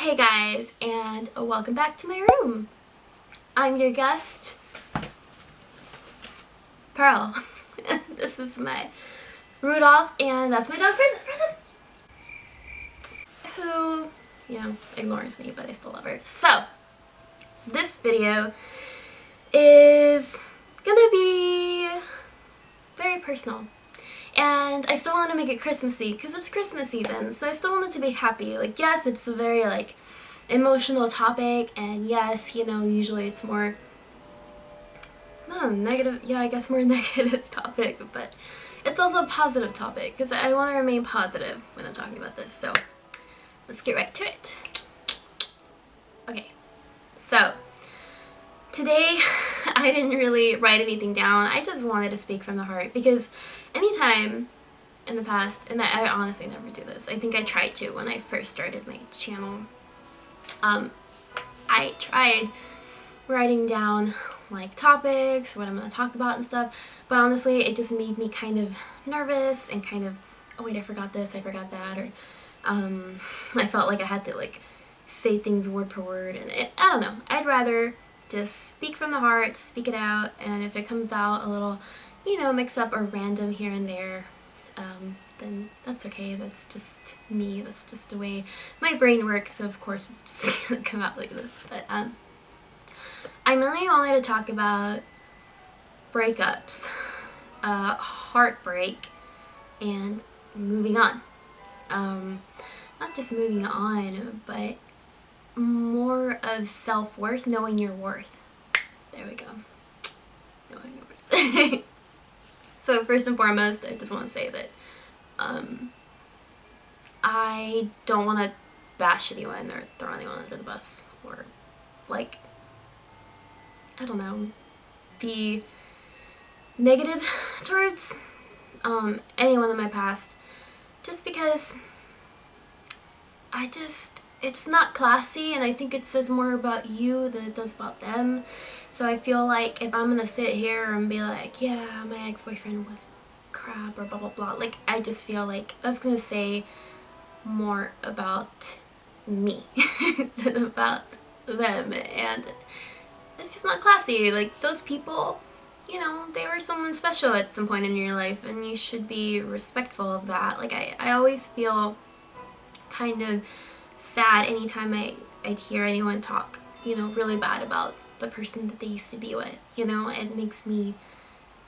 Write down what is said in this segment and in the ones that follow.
Hey guys, and welcome back to my room. I'm your guest, Pearl. This is my Rudolph, and that's my dog, Princess, who, ignores me, but I still love her. So, this video is gonna be very personal. And I still want to make it Christmassy because it's Christmas season, so I still want it to be happy. Like, yes, it's a very, emotional topic, and yes, usually it's more, negative, yeah, I guess more negative topic, but it's also a positive topic because I want to remain positive when I'm talking about this, so let's get right to it. Okay, so today I didn't really write anything down. I just wanted to speak from the heart because anytime in the past, and I honestly never do this, I think I tried to when I first started my channel, I tried writing down like topics, what I'm going to talk about and stuff, but honestly it just made me kind of nervous and kind of, oh wait, I forgot this, I forgot that, or I felt like I had to say things word per word, and I don't know, I'd rather just speak from the heart, speak it out, and if it comes out a little, mixed up or random here and there, then that's okay. That's just me. That's just the way my brain works, so of course it's just gonna come out like this. But I mainly wanted to talk about breakups, heartbreak, and moving on. Not just moving on, but more of self-worth, knowing your worth. There we go. Knowing your worth. So first and foremost, I just want to say that I don't want to bash anyone or throw anyone under the bus or I don't know, be negative towards anyone in my past, just because it's not classy, and I think it says more about you than it does about them. So I feel like if I'm gonna sit here and be like, yeah, my ex-boyfriend was crap or blah blah blah, I just feel like that's gonna say more about me than about them, and it's just not classy. Those people, they were someone special at some point in your life, and you should be respectful of that. I always feel kind of sad anytime I'd hear anyone talk, really bad about the person that they used to be with, it makes me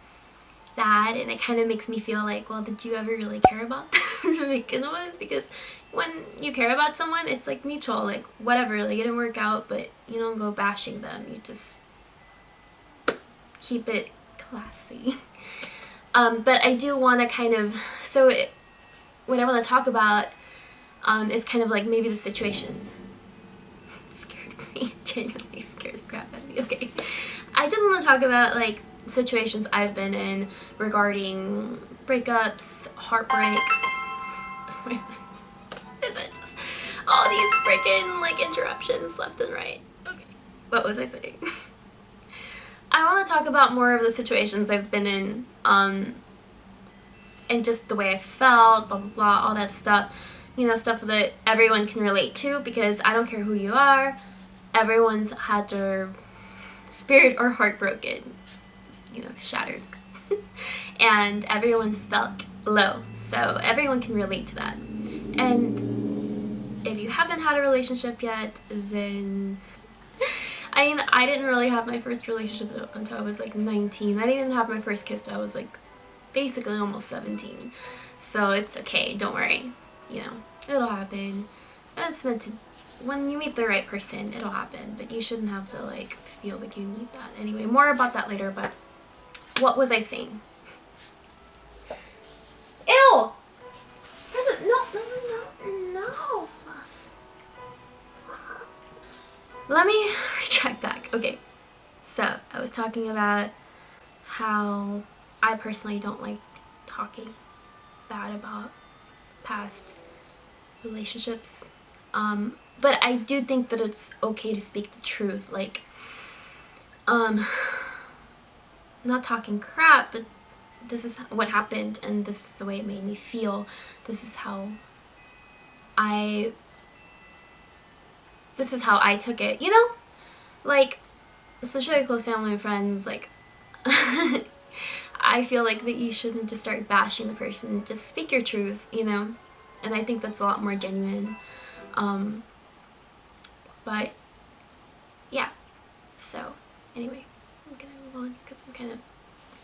sad, and it kind of makes me feel like, well, did you ever really care about them to begin with? Because when you care about someone, it's mutual, whatever, it didn't work out, but you don't go bashing them, you just keep it classy. But I do want to kind of, what I want to talk about is kind of maybe the situations. It scared me, genuinely scared the crap out of me. Okay, I just want to talk about situations I've been in regarding breakups, heartbreak. Is it just all these freaking interruptions left and right? Okay, what was I saying? I want to talk about more of the situations I've been in, and just the way I felt, blah blah blah, all that stuff. Stuff that everyone can relate to, because I don't care who you are, everyone's had their spirit or heart broken, shattered. And everyone's felt low, so everyone can relate to that. And if you haven't had a relationship yet, then I didn't really have my first relationship until I was 19. I didn't even have my first kiss till I was basically almost 17. So it's okay, don't worry. It'll happen. It's meant to, when you meet the right person, it'll happen, but you shouldn't have to feel like you need that. Anyway, more about that later, but what was I saying? Ew! No. Let me retract back. Okay, so I was talking about how I personally don't like talking bad about past relationships, but I do think that it's okay to speak the truth, not talking crap, but this is what happened and this is the way it made me feel. This is how I this is how I took it, you know? Like, especially close family and friends, like, I feel like that you shouldn't just start bashing the person. Just speak your truth, you know? And I think that's a lot more genuine. But, yeah. So, anyway, I'm gonna move on because I'm kind of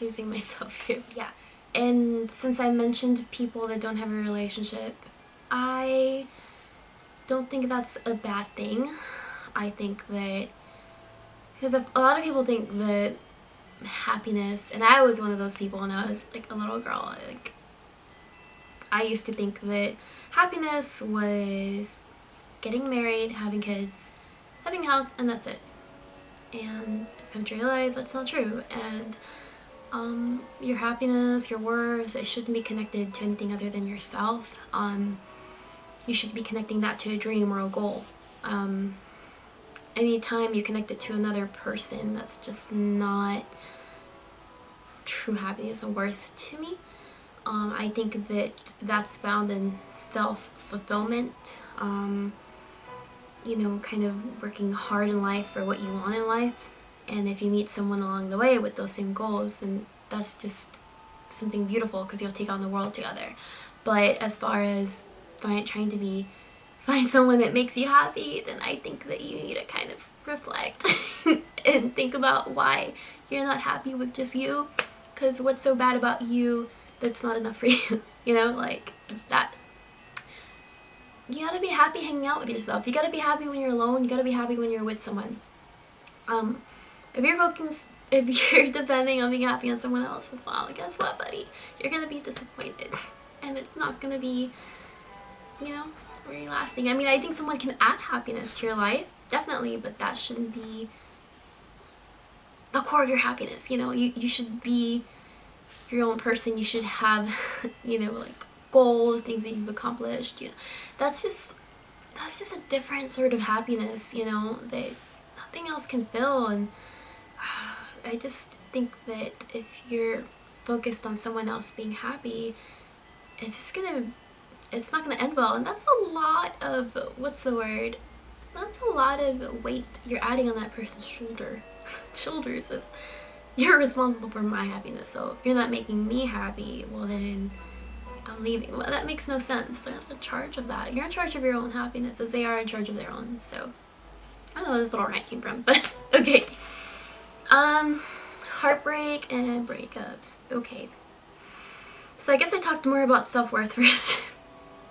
losing myself here. Yeah. And since I mentioned people that don't have a relationship, I don't think that's a bad thing. I think that, because a lot of people think that happiness, and I was one of those people when I was like a little girl, like I used to think that happiness was getting married, having kids, having a house, and that's it. And I've come to realize that's not true. And your happiness, your worth, it shouldn't be connected to anything other than yourself. You should be connecting that to a dream or a goal. Anytime you connect it to another person, that's just not true happiness and worth to me. I think that that's found in self-fulfillment, you know, kind of working hard in life for what you want in life. And if you meet someone along the way with those same goals, then that's just something beautiful because you'll take on the world together. But as far as trying to find someone that makes you happy, then I think that you need to kind of reflect and think about why you're not happy with just you. Because what's so bad about you that's not enough for you? You know, like that. You gotta be happy hanging out with yourself. You gotta be happy when you're alone. You gotta be happy when you're with someone. If you're depending on being happy on someone else, well, guess what, buddy? You're gonna be disappointed, and it's not gonna be, you know, very lasting. I mean, I think someone can add happiness to your life, definitely, but that shouldn't be the core of your happiness. You know, you should be your own person. You should have, you know, like goals, things that you've accomplished. You know, that's just a different sort of happiness, you know, that nothing else can fill. And I just think that if you're focused on someone else being happy, it's not gonna end well. And that's a lot of, what's the word? That's a lot of weight you're adding on that person's shoulders. As you're responsible for my happiness, so if you're not making me happy, well then I'm leaving. Well, that makes no sense. You're not in charge of that. You're in charge of your own happiness as they are in charge of their own. So I don't know where this little rant came from, but okay. Heartbreak and breakups. Okay. So I guess I talked more about self-worth first.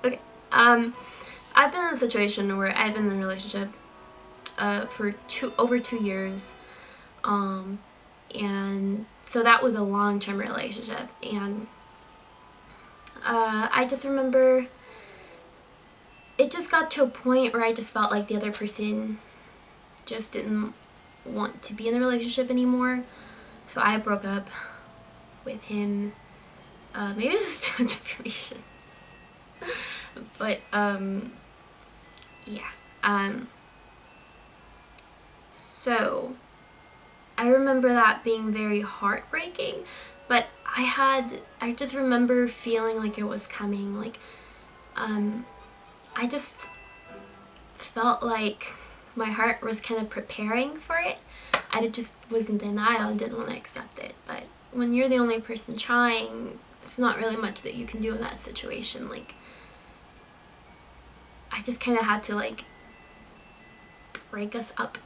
Okay. I've been in a situation where I've been in a relationship for over 2 years. And so that was a long-term relationship, and I just remember it just got to a point where I just felt like the other person just didn't want to be in the relationship anymore. So I broke up with him. Maybe this is too much information. But, yeah. So I remember that being very heartbreaking, but I just remember feeling like it was coming. Like, I just felt like my heart was kind of preparing for it. I just was in denial and didn't want to accept it. But when you're the only person trying, it's not really much that you can do in that situation. Like, I just kind of had to, like, break us up,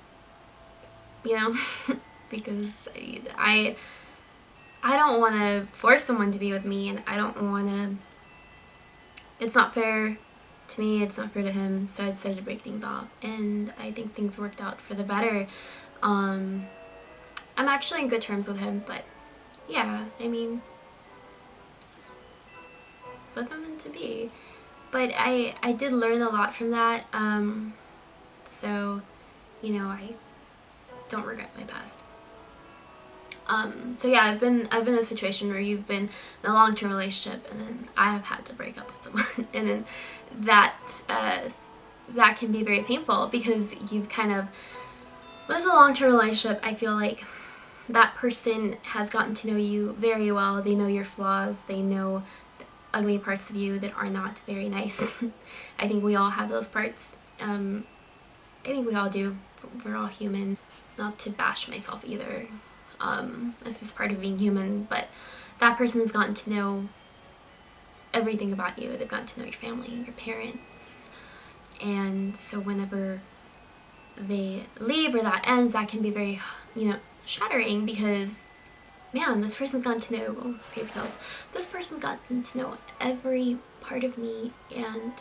you know? Because I don't want to force someone to be with me, and I don't want to, it's not fair to me, it's not fair to him, so I decided to break things off, and I think things worked out for the better. I'm actually in good terms with him, but yeah, I mean, it wasn't meant to be. But I did learn a lot from that, so, you know, I don't regret my past. So yeah, I've been in a situation where you've been in a long-term relationship, and then I have had to break up with someone, and then that can be very painful, because you've kind of, when it's a long-term relationship, I feel like that person has gotten to know you very well. They know your flaws, they know the ugly parts of you that are not very nice. I think we all have those parts, I think we all do. We're all human. Not to bash myself either. This is part of being human, but that person has gotten to know everything about you. They've gotten to know your family, your parents, and so whenever they leave or that ends, that can be very, you know, shattering, because man, this person's gotten to know, oh, paper towels, this person's gotten to know every part of me, and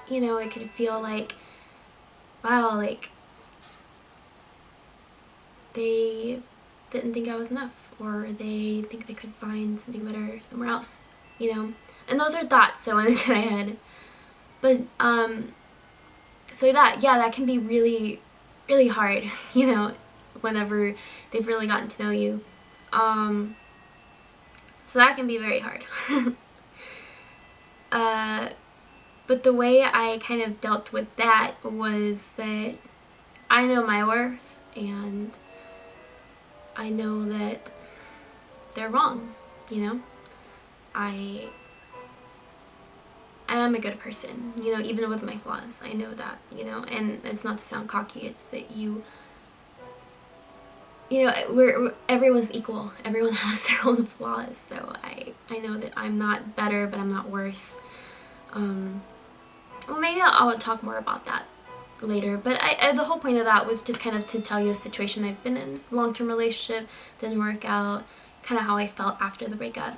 you know, it could feel like, wow, like they didn't think I was enough, or they think they could find something better somewhere else, you know. And those are thoughts that went into my head. But so that can be really, really hard, you know, whenever they've really gotten to know you. So that can be very hard. But the way I kind of dealt with that was that I know my worth, and I know that they're wrong, you know. I am a good person, you know, even with my flaws. I know that, you know, and it's not to sound cocky, it's that you know, everyone's equal. Everyone has their own flaws, so I know that I'm not better, but I'm not worse. Well, maybe I'll talk more about that later, but the whole point of that was just kind of to tell you a situation I've been in, long-term relationship, didn't work out, kind of how I felt after the breakup.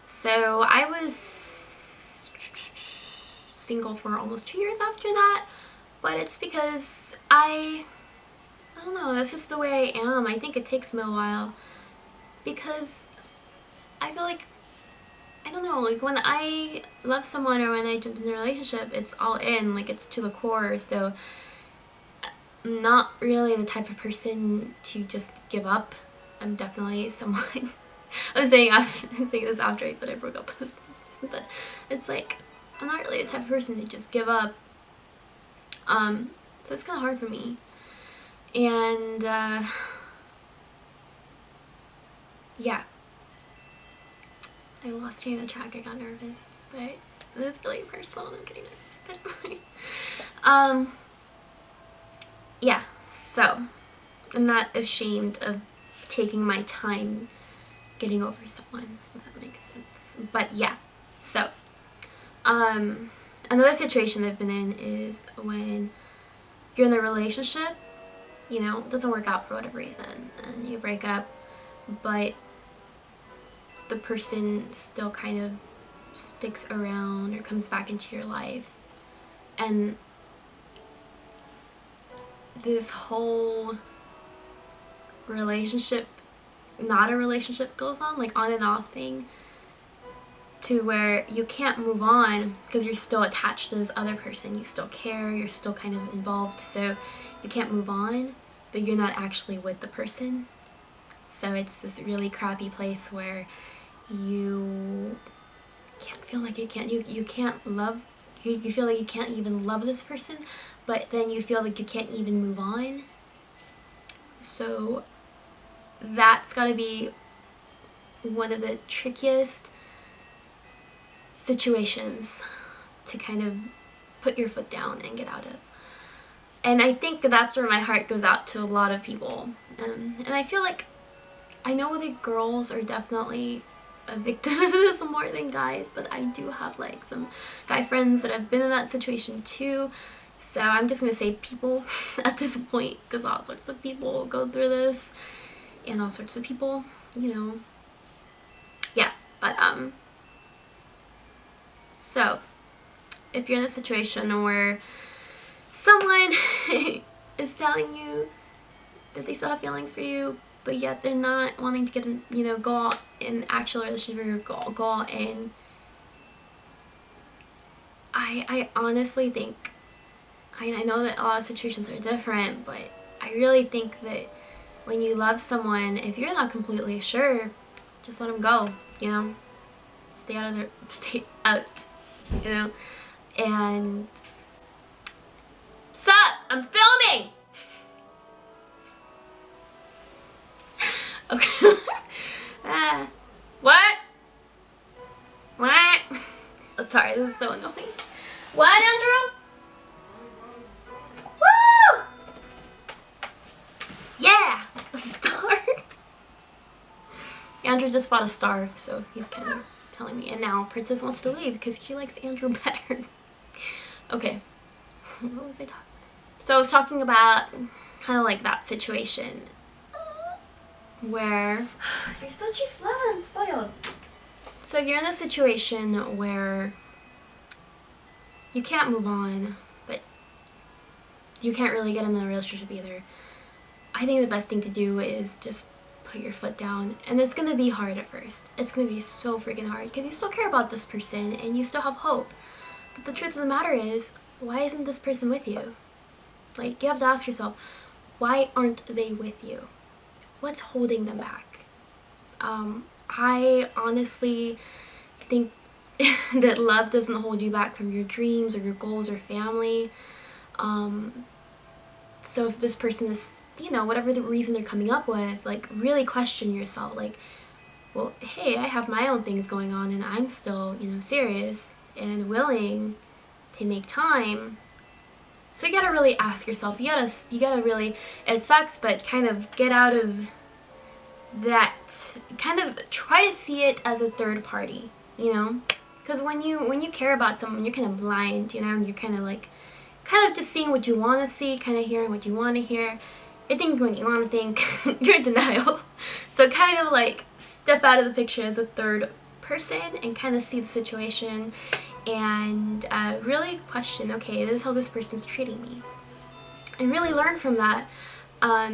So I was single for almost 2 years after that, but it's because I don't know, that's just the way I am. I think it takes me a while, because I feel like, I don't know, like when I love someone or when I jump in a relationship, it's all in, like it's to the core, so I'm not really the type of person to just give up. I'm definitely someone, I'm saying this after I said I broke up with this person, but it's like, I'm not really the type of person to just give up. So it's kind of hard for me. And, yeah. I lost train of track, I got nervous, but this is really personal and I'm getting nervous, but yeah, so I'm not ashamed of taking my time getting over someone, if that makes sense. But yeah, so another situation I've been in is when you're in a relationship, you know, it doesn't work out for whatever reason, and you break up, but the person still kind of sticks around or comes back into your life, and this whole relationship, not a relationship, goes on, like on and off thing, to where you can't move on because you're still attached to this other person. You still care, you're still kind of involved, so you can't move on, but you're not actually with the person. So it's this really crappy place where you can't feel like you can't love, you feel like you can't even love this person, but then you feel like you can't even move on. So that's gotta be one of the trickiest situations to kind of put your foot down and get out of. And I think that's where my heart goes out to a lot of people. And I feel like, I know that girls are definitely a victim of this more than guys, but I do have like some guy friends that have been in that situation too. So I'm just gonna say people at this point, because all sorts of people go through this, and all sorts of people, you know, yeah. But so if you're in a situation where someone is telling you that they still have feelings for you, but yet they're not wanting to get, you know, go out in actual relationship, or go out in, I honestly think, I know that a lot of situations are different, but I really think that when you love someone, if you're not completely sure, just let them go, you know, stay out, you know. And sup, I'm filming. Okay. What? What? Oh, sorry, this is so annoying. What, Andrew? Andrew just bought a star, so he's kind of telling me. And now Princess wants to leave because she likes Andrew better. Okay, what was I talking? So I was talking about kind of like that situation where you're such a flat and spoiled. So you're in a situation where you can't move on, but you can't really get in a relationship either. I think the best thing to do is just put your foot down, and it's gonna be hard at first. It's gonna be so freaking hard because you still care about this person and you still have hope. But the truth of the matter is, why isn't this person with you? Like, you have to ask yourself, why aren't they with you? What's holding them back? I honestly think that love doesn't hold you back from your dreams or your goals or family. So if this person is, you know, whatever the reason they're coming up with, like, really question yourself. Like, well, hey, I have my own things going on and I'm still, you know, serious and willing to make time. So you gotta really ask yourself, you gotta really, it sucks, but kind of get out of that, kind of try to see it as a third party, you know? Because when you care about someone, you're kind of blind, you know, and you're kind of just seeing what you want to see, kind of hearing what you want to hear. I think when you want to think, you're in denial. So kind of like step out of the picture as a third person and kind of see the situation and really question, okay, this is how this person's treating me. And really learn from that.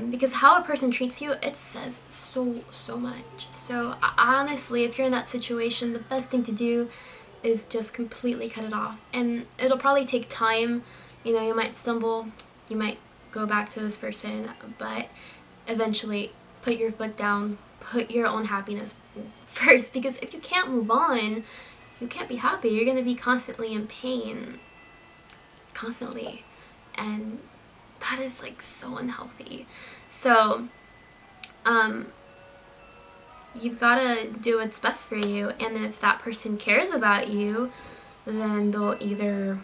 Because how a person treats you, it says so much. So honestly, if you're in that situation, the best thing to do is just completely cut it off. And it'll probably take time. You know, you might stumble, you might go back to this person, but eventually put your foot down, put your own happiness first, because if you can't move on, you can't be happy. You're going to be constantly in pain, constantly, and that is like so unhealthy. So you've got to do what's best for you, and if that person cares about you, then they'll either,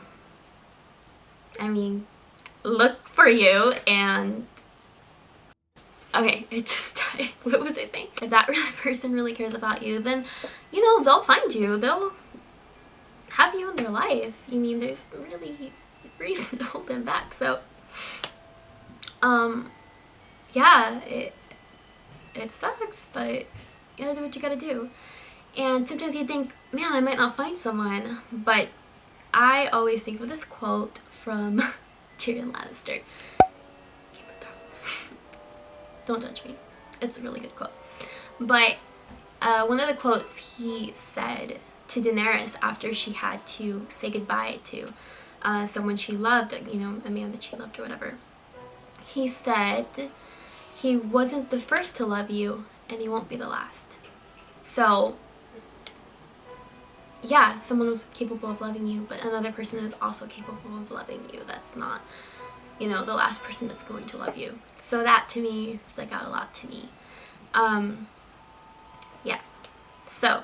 I mean, look for you and, okay, it just died. What was I saying? If that person really cares about you, then, you know, they'll find you. They'll have you in their life. I mean, there's really reason to hold them back. So, yeah, it sucks, but you gotta do what you gotta do. And sometimes you think, man, I might not find someone, but I always think of this quote from Tyrion Lannister. Game of Thrones. Don't judge me. It's a really good quote. But one of the quotes he said to Daenerys after she had to say goodbye to someone she loved, you know, a man that she loved or whatever. He said, he wasn't the first to love you, and he won't be the last. So, yeah, someone was capable of loving you, but another person is also capable of loving you. That's not, you know, the last person that's going to love you. So that, to me, stuck out a lot to me. Yeah. So,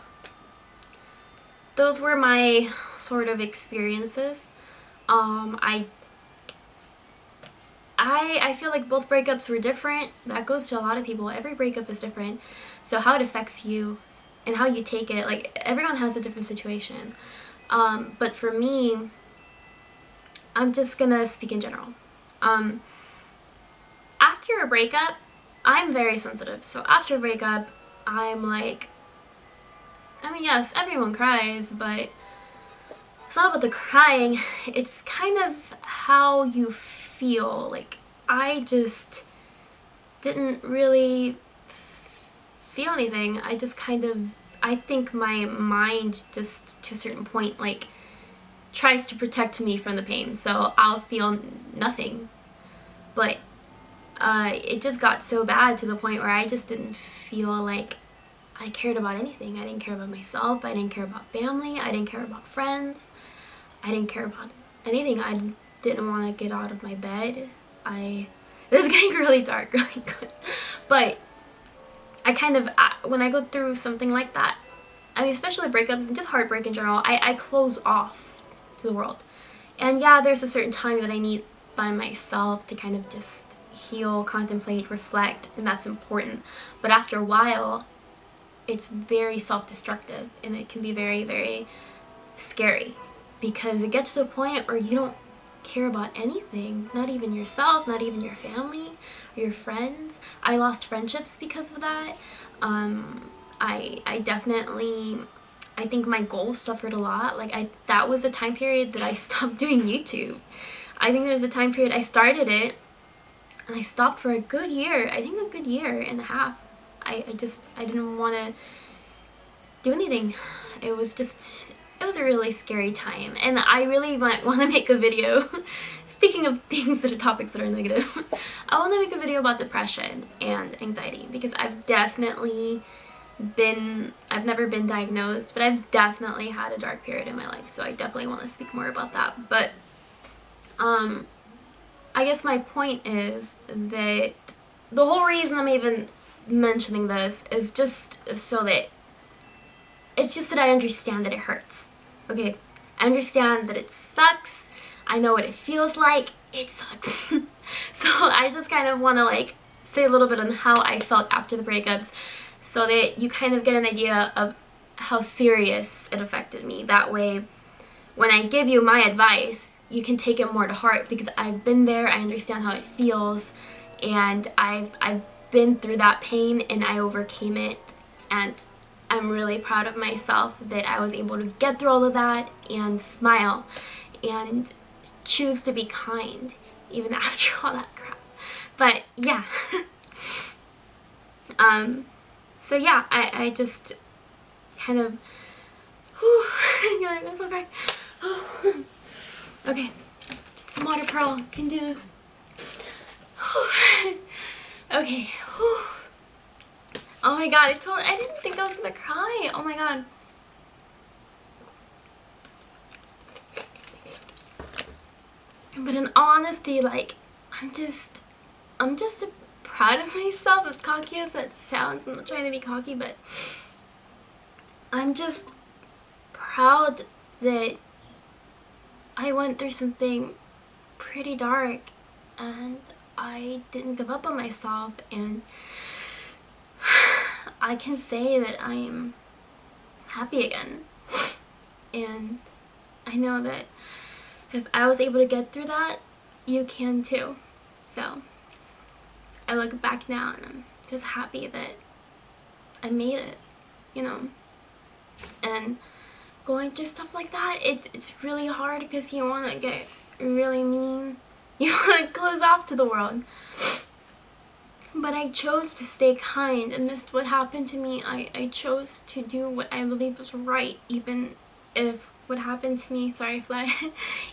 those were my sort of experiences. I feel like both breakups were different. That goes to a lot of people. Every breakup is different. So how it affects you and how you take it, like, everyone has a different situation. But for me, I'm just gonna speak in general. After a breakup, I'm very sensitive. So after a breakup, I'm like, I mean, yes, everyone cries, but it's not about the crying. It's kind of how you feel. Like, I just didn't really feel anything. I just kind of, I think my mind just to a certain point like tries to protect me from the pain, so I'll feel nothing. But it just got so bad to the point where I just didn't feel like I cared about anything. I didn't care about myself, I didn't care about family, I didn't care about friends, I didn't care about anything. I didn't want to get out of my bed. This is getting really dark really good. But I kind of, when I go through something like that, I mean, especially breakups and just heartbreak in general, I close off to the world. And yeah, there's a certain time that I need by myself to kind of just heal, contemplate, reflect, and that's important. But after a while, it's very self-destructive, and it can be very, very scary, because it gets to a point where you don't care about anything, not even yourself, not even your family or your friends. I lost friendships because of that. I definitely, I think my goals suffered a lot. Like, that was the time period that I stopped doing YouTube. I think there was a time period I started it and I stopped for a good year. I think a good year and a half. I didn't want to do anything. It was a really scary time, and I really might want to make a video speaking of things that are topics that are negative. I want to make a video about depression and anxiety, because I've never been diagnosed, but I've definitely had a dark period in my life, so I definitely want to speak more about that. But I guess my point is that the whole reason I'm even mentioning this is just so that it's just that I understand that it hurts. Okay, I understand that it sucks. I know what it feels like. It sucks. So I just kind of want to like say a little bit on how I felt after the breakups, so that you kind of get an idea of how serious it affected me. That way, when I give you my advice, you can take it more to heart, because I've been there, I understand how it feels, and I've been through that pain and I overcame it, and I'm really proud of myself that I was able to get through all of that and smile and choose to be kind even after all that crap. But yeah. So yeah, I just kind of I'm so crying. Okay, some water, Pearl. You can do this. Okay. Oh my god, I didn't think I was gonna cry. Oh my god. But in all honesty, like, I'm just proud of myself, as cocky as that sounds. I'm not trying to be cocky, but I'm just proud that I went through something pretty dark and I didn't give up on myself, and I can say that I am happy again. And I know that if I was able to get through that, you can too. So I look back now and I'm just happy that I made it, you know. And going through stuff like that, it's really hard, because you want to get really mean. You want to close off to the world. But I chose to stay kind amidst what happened to me. I chose to do what I believed was right, even if what happened to me, sorry fly,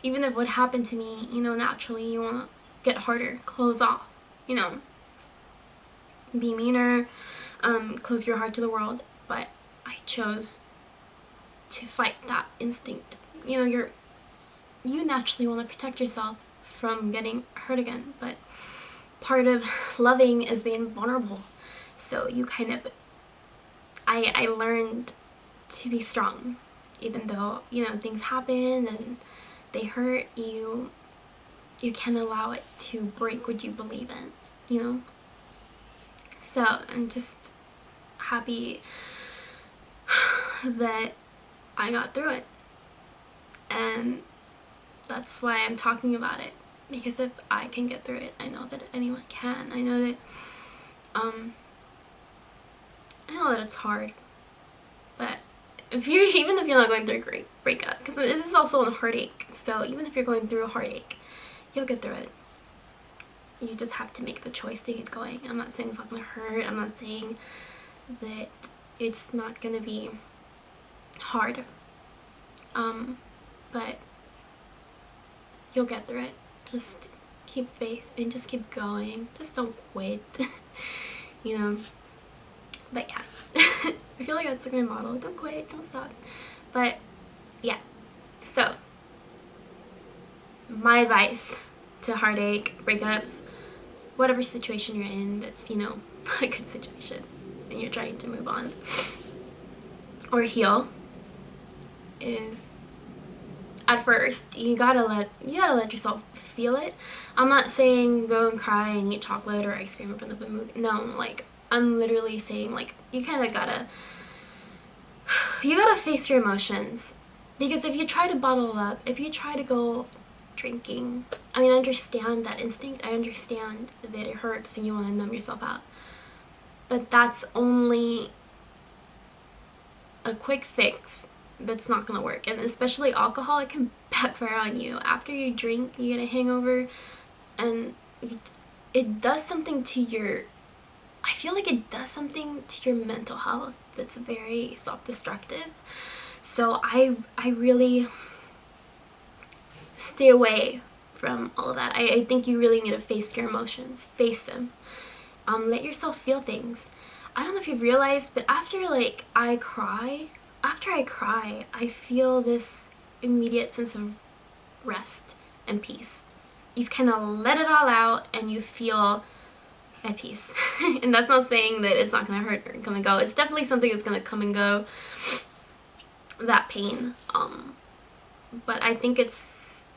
even if what happened to me, you know, naturally you want to get harder, close off, you know, be meaner, close your heart to the world. But I chose to fight that instinct. You know, you naturally want to protect yourself from getting hurt again, but part of loving is being vulnerable. So you kind of, I learned to be strong, even though, you know, things happen and they hurt you. You can't allow it to break what you believe in, you know. So I'm just happy that I got through it, and that's why I'm talking about it, because if I can get through it, I know that anyone can. I know that it's hard, but even if you're not going through a great breakup, because this is also a heartache, so even if you're going through a heartache, you'll get through it. You just have to make the choice to keep going. I'm not saying it's not gonna hurt. I'm not saying that it's not gonna be hard, but you'll get through it. Just keep faith and just keep going. Just don't quit. You know. But yeah, I feel like that's like my motto. Don't quit, don't stop. But yeah, so my advice to heartache, breakups, whatever situation you're in that's, you know, not a good situation and you're trying to move on or heal, is at first you gotta let yourself feel it. I'm not saying go and cry and eat chocolate or ice cream in front of a movie. No, like, I'm literally saying, like, you kind of gotta you gotta face your emotions. Because if you try to bottle up, if you try to go drinking, I mean, I understand that instinct. I understand that it hurts and you want to numb yourself out. But that's only a quick fix that's not going to work. And especially alcohol, it can backfire on you. After you drink, you get a hangover, and it does something to your, I feel like it does something to your mental health that's very self-destructive. So I really stay away from all of that. I think you really need to face your emotions. Face them. Let yourself feel things. I don't know if you've realized, but after I cry, I feel this immediate sense of rest and peace. You've kind of let it all out and you feel at peace. And that's not saying that it's not going to hurt or come and go. It's definitely something that's going to come and go, that pain. But I think it's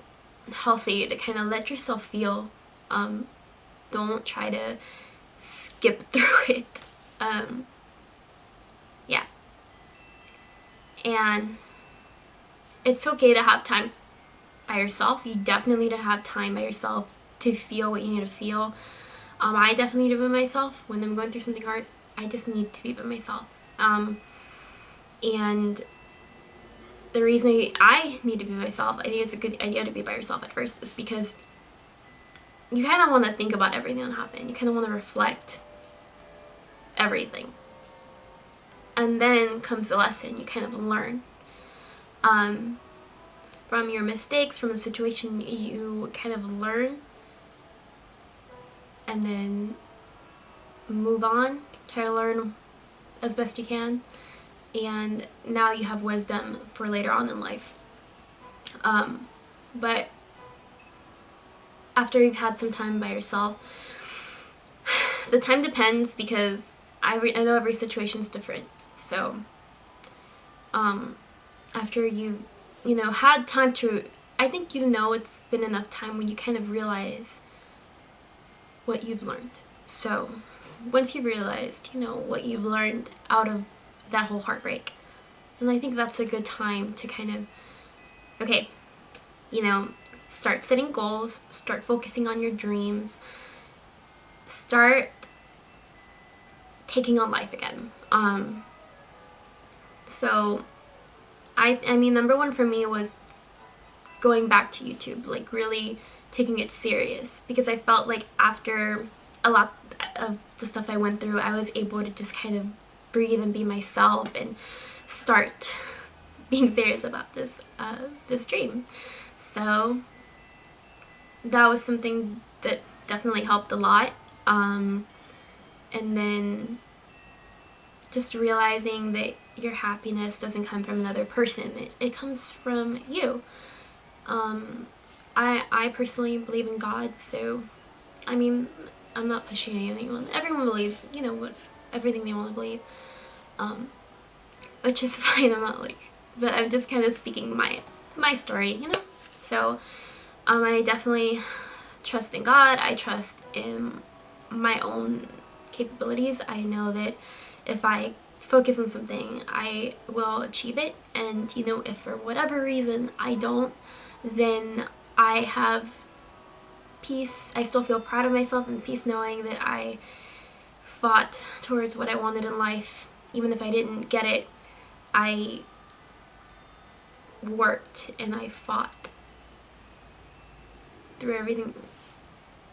healthy to kind of let yourself feel. Don't try to skip through it. Yeah. And it's okay to have time by yourself. You definitely need to have time by yourself to feel what you need to feel. I definitely need to be by myself when I'm going through something hard. I just need to be by myself. And the reason I need to be by myself, I think it's a good idea to be by yourself at first, is because you kind of want to think about everything that happened. You kind of want to reflect everything. And then comes the lesson. You kind of learn. From your mistakes, from the situation, you kind of learn. And then move on. Try to learn as best you can. And now you have wisdom for later on in life. But after you've had some time by yourself, the time depends, because I know every situation is different. So after you had time to, I think it's been enough time when you kind of realize what you've learned. So once you've realized what you've learned out of that whole heartbreak, and I think that's a good time to kind of, okay, start setting goals, start focusing on your dreams, start taking on life again. So I mean, number one for me was going back to YouTube, really taking it serious, because I felt like after a lot of the stuff I went through, I was able to just kind of breathe and be myself and start being serious about this dream. So that was something that definitely helped a lot. And then just realizing that your happiness doesn't come from another person. It comes from you. I personally believe in God, so I mean, I'm not pushing anyone. Everyone believes, everything they want to believe, which is fine. I'm not but I'm just kind of speaking my story, So I definitely trust in God. I trust in my own capabilities. I know that if I focus on something, I will achieve it. And if for whatever reason I don't, then I have peace. I still feel proud of myself and peace knowing that I fought towards what I wanted in life. Even if I didn't get it, I worked and I fought through everything.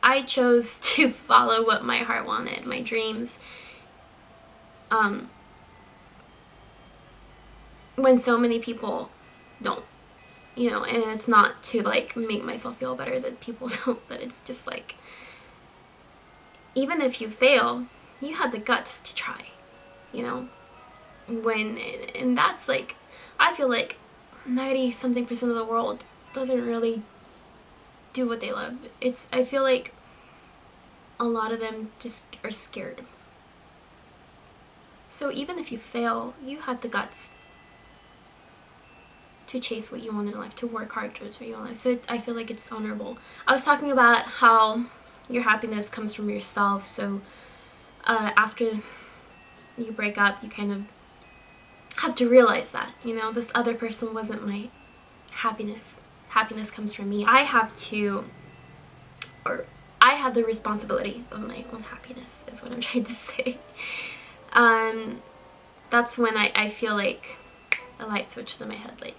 I chose to follow what my heart wanted, my dreams. When so many people don't, and it's not to make myself feel better that people don't, but it's just even if you fail, you had the guts to try, and that's I feel like 90-something% of the world doesn't really do what they love. I feel like a lot of them just are scared. So even if you fail, you had the guts to chase what you want in life, to work hard towards what you want in life. So I feel like it's honorable. I was talking about how your happiness comes from yourself. So after you break up, you kind of have to realize that, you know, this other person wasn't my happiness. Happiness comes from me. I have to, or I have the responsibility of my own happiness, is what I'm trying to say. That's when I feel like a light switched in my head, like,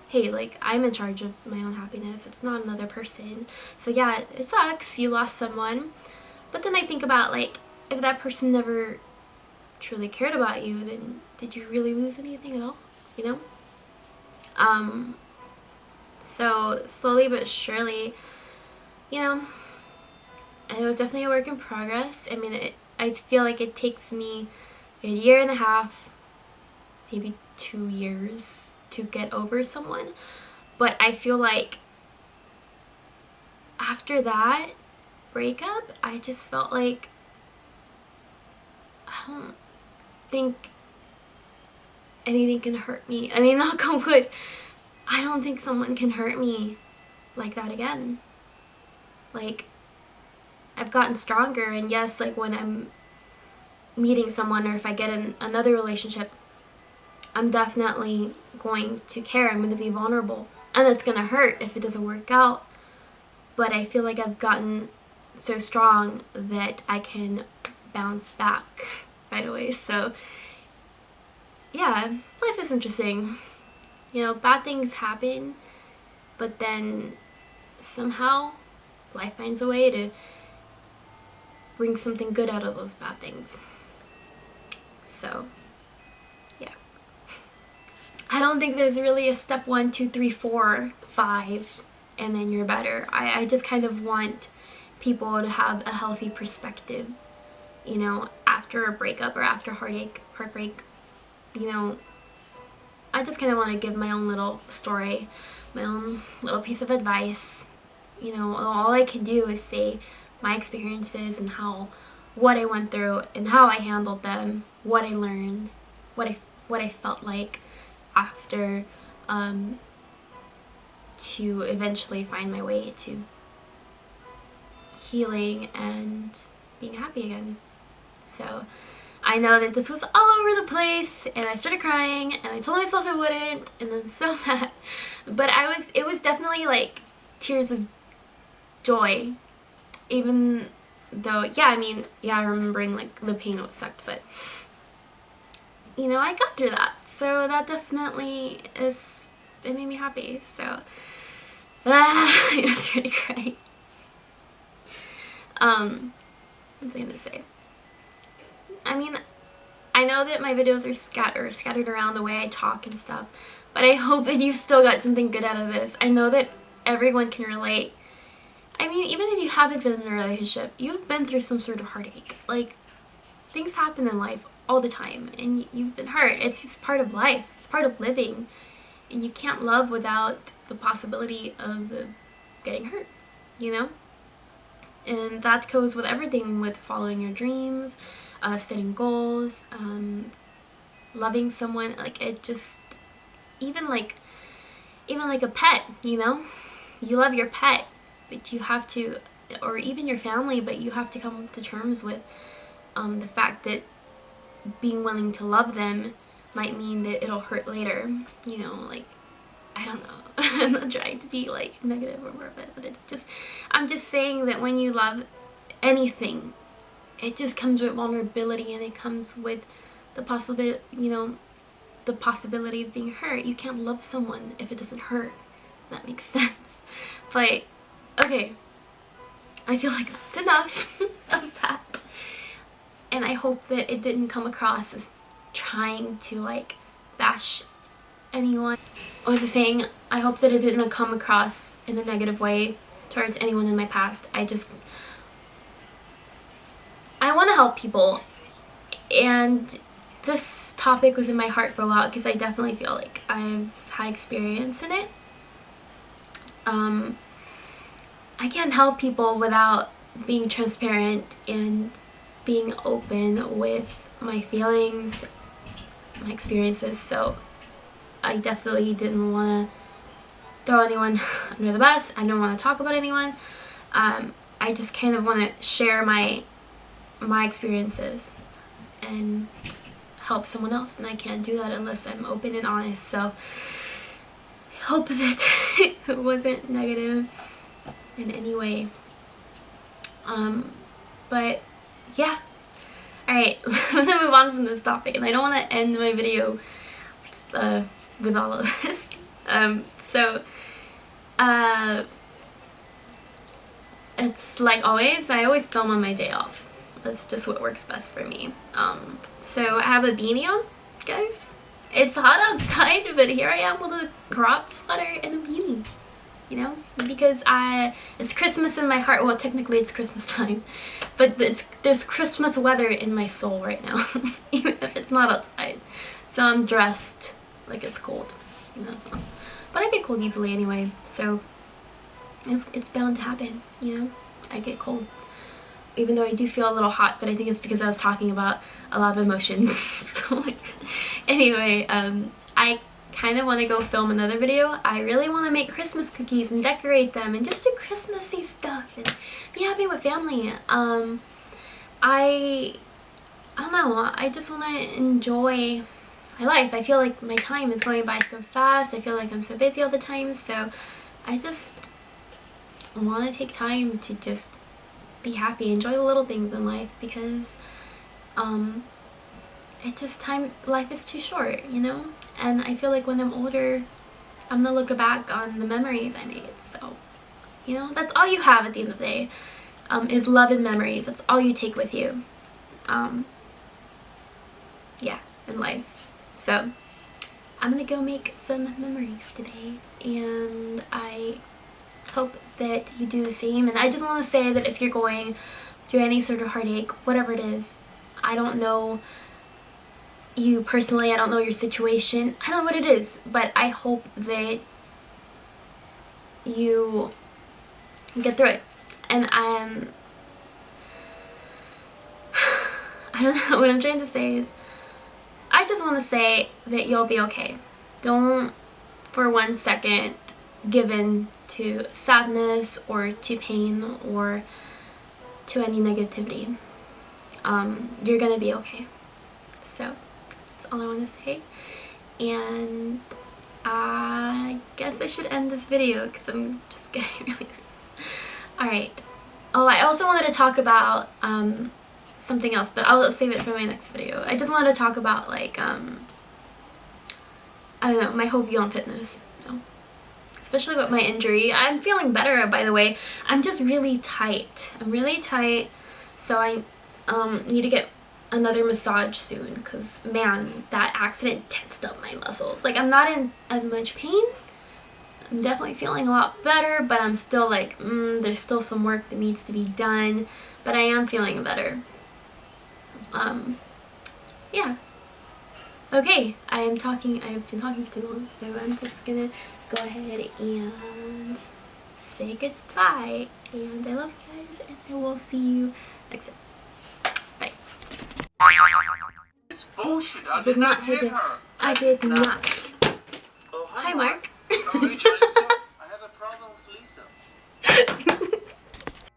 hey, like, I'm in charge of my own happiness. It's not another person. So yeah, it sucks. You lost someone. But then I think about, like, if that person never truly cared about you, then did you really lose anything at all? You know? So slowly but surely, you know, it was definitely a work in progress. I mean, I feel like it takes me a year and a half, maybe 2 years to get over someone. But I feel like after that breakup, I just felt like I don't think anything can hurt me. I mean, knock on wood, I don't think someone can hurt me like that again. Like, I've gotten stronger, and yes, like, when I'm meeting someone, or if I get in another relationship, I'm definitely going to care. I'm going to be vulnerable, and it's going to hurt if it doesn't work out. But I feel like I've gotten so strong that I can bounce back right away. So yeah, life is interesting. You know, bad things happen, but then somehow life finds a way to bring something good out of those bad things. So yeah, I don't think there's really a step 1, 2, 3, 4, 5 and then you're better. I just kind of want people to have a healthy perspective, you know, after a breakup or after heartbreak. You know, I just kind of want to give my own little story, my own little piece of advice. You know, all I can do is say my experiences and what I went through and how I handled them, what I learned, what I felt like after, to eventually find my way to healing and being happy again. So I know that this was all over the place, and I started crying, and I told myself I wouldn't, and I'm so mad. But it was definitely like tears of joy, even though, yeah, I mean, yeah, remembering like the pain was sucked, but you know, I got through that. So that definitely it made me happy. So I was really crying. What was I gonna say? I mean, I know that my videos are scattered around the way I talk and stuff, but I hope that you still got something good out of this. I know that everyone can relate. I mean, even if you haven't been in a relationship, you've been through some sort of heartache. Like, things happen in life all the time, and you've been hurt. It's just part of life. It's part of living. And you can't love without the possibility of getting hurt, you know? And that goes with everything, with following your dreams, setting goals, loving someone. Like, it just, even like a pet, you know? You love your pet, but you have to, or even your family, but you have to come to terms with the fact that being willing to love them might mean that it'll hurt later, you know, like, I don't know. I'm not trying to be like negative or whatever, but it's just, I'm just saying that when you love anything, it just comes with vulnerability, and it comes with the possibility, you know, the possibility of being hurt. You can't love someone if it doesn't hurt. That makes sense. But okay, I feel like that's enough of that, and I hope that it didn't come across as trying to like bash anyone. What was I saying? I hope that it didn't come across in a negative way towards anyone in my past. I want to help people, and this topic was in my heart for a while because I definitely feel like I've had experience in it. I can't help people without being transparent and being open with my feelings, my experiences, so I definitely didn't want to throw anyone under the bus. I don't want to talk about anyone. I just kind of want to share my experiences and help someone else, and I can't do that unless I'm open and honest. So I hope that it wasn't negative in any way. But yeah. Alright, I'm gonna move on from this topic, and I don't want to end my video with all of this. It's like always, I always film on my day off. That's just what works best for me. So I have a beanie on, guys. It's hot outside, but here I am with a crop sweater and a beanie. You know, because it's Christmas in my heart. Well, technically it's Christmas time, but there's Christmas weather in my soul right now, even if it's not outside. So I'm dressed like it's cold. You know, but I get cold easily anyway, so it's bound to happen. You know, I get cold, even though I do feel a little hot. But I think it's because I was talking about a lot of emotions. So like, anyway, I kind of want to go film another video. I really want to make Christmas cookies and decorate them and just do Christmassy stuff and be happy with family. I don't know, I just want to enjoy my life. I feel like my time is going by so fast. I feel like I'm so busy all the time, so I just want to take time to just be happy, enjoy the little things in life, because life is too short, you know? And I feel like when I'm older, I'm gonna look back on the memories I made. So, you know, that's all you have at the end of the day, is love and memories. That's all you take with you, yeah, in life. So, I'm gonna go make some memories today, and I hope that you do the same. And I just want to say that if you're going through any sort of heartache, whatever it is, I don't know you personally, I don't know your situation, I don't know what it is, but I hope that you get through it. And I don't know, what I'm trying to say is, I just want to say that you'll be okay. Don't for 1 second give in to sadness or to pain or to any negativity. You're gonna be okay. So all I want to say, and I guess I should end this video because I'm just getting really nervous. Alright. Oh, I also wanted to talk about something else, but I'll save it for my next video. I just wanted to talk about, like, I don't know, my whole view on fitness. You know? Especially with my injury. I'm feeling better, by the way. I'm just really tight. I'm really tight, so I need to get another massage soon, because man, that accident tensed up my muscles. Like, I'm not in as much pain. I'm definitely feeling a lot better, but I'm still like, there's still some work that needs to be done, but I am feeling better. Yeah. Okay, I've been talking too long, so I'm just gonna go ahead and say goodbye, and I love you guys, and I will see you next time. It's bullshit. I did not hit her. I did not. Oh, hi, Mark. Oh, hey, Chinese. I have a problem with Lisa.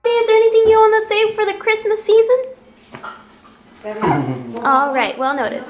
Is there anything you want to say for the Christmas season? All right, well noted.